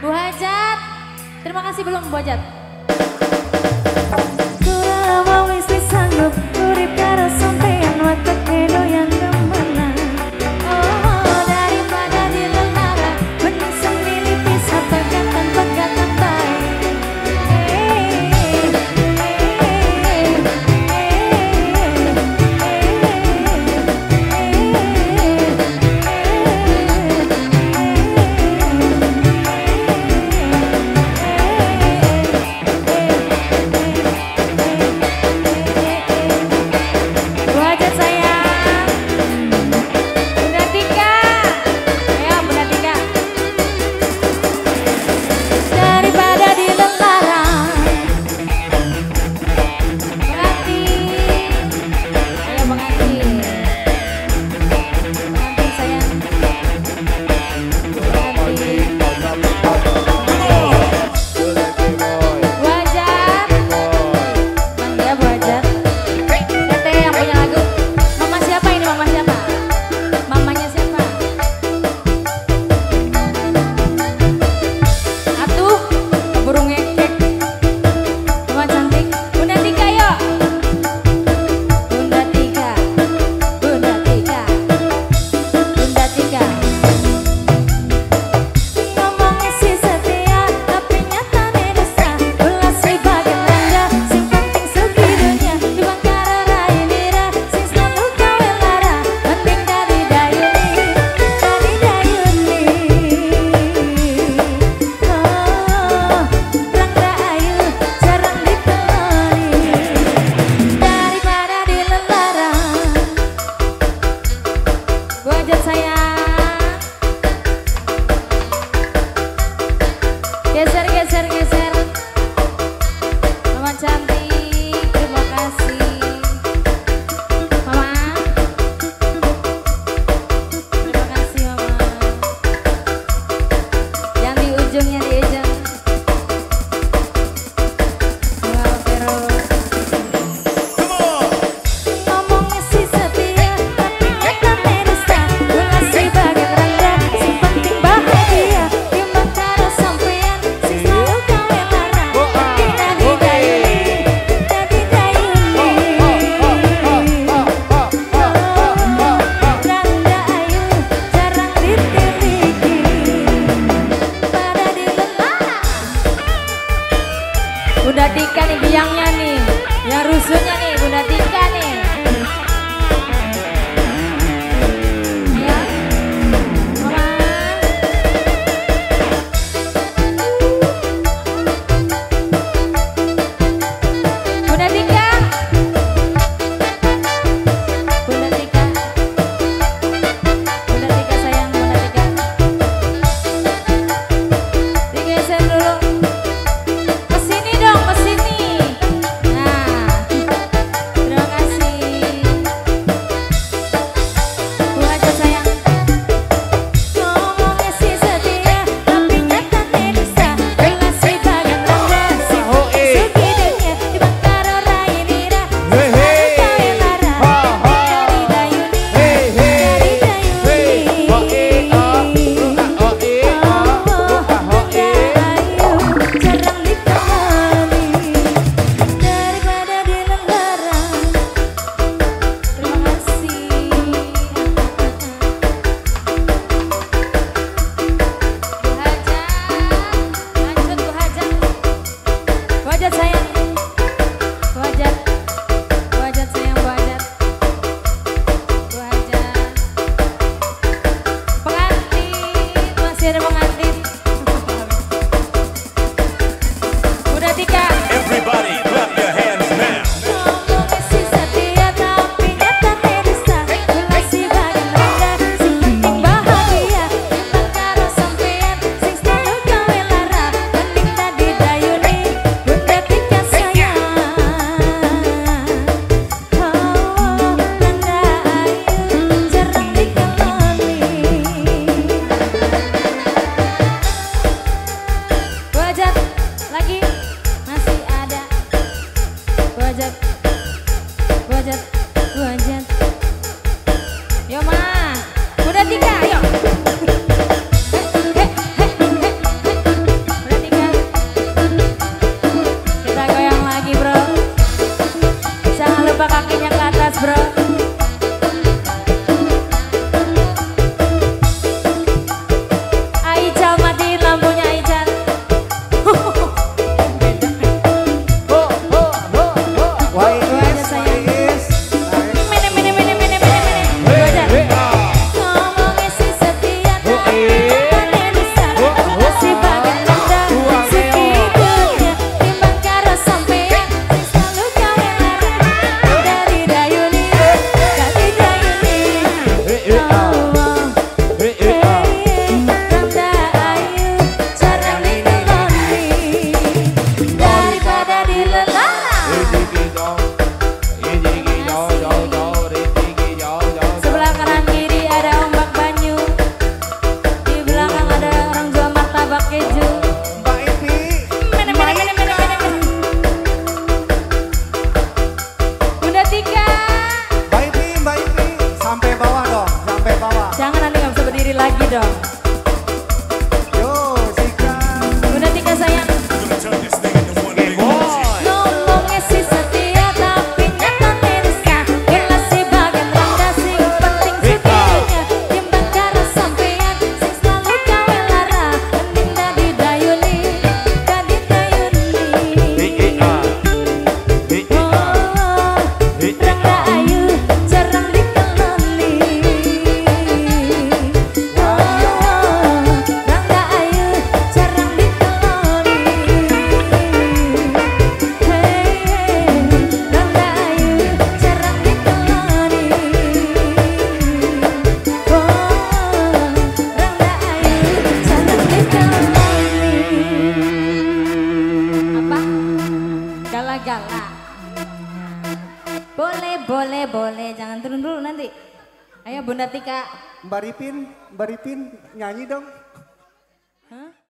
Bu Hajat, terima kasih belum Bu Hajat? Kulawa wis sanggup urip karo sampeyan watak eno yang kemana. Oh daripada dilelara bening sendiri pisah pegatan baik. Geser. Mama cantik, terima kasih. Mama. Terima kasih Mama. Yang di ujungnya di ujung. Wow, Vero. Ngomongnya si setia, tapi nyatanya dusta. Ulas si bagai rendah, si penting bahagia. Timbang karo sampean, si selalu kau yang lara. Dadi dayuni, dadi dayuni. Randa ayu, jarang ditiliki. Pada dilelara. Bunda Tika nih biangnya nih, yang rusuhnya nih Bunda Tika nih. Ya, Mama. Bunda Tika. Bunda Tika. Bunda Tika sayang, Bunda Tika. Digeser dulu. Kesini dong, kesini. galak. Boleh, jangan turun dulu nanti. Ayo Bunda Tika. Mbak Ripin nyanyi dong.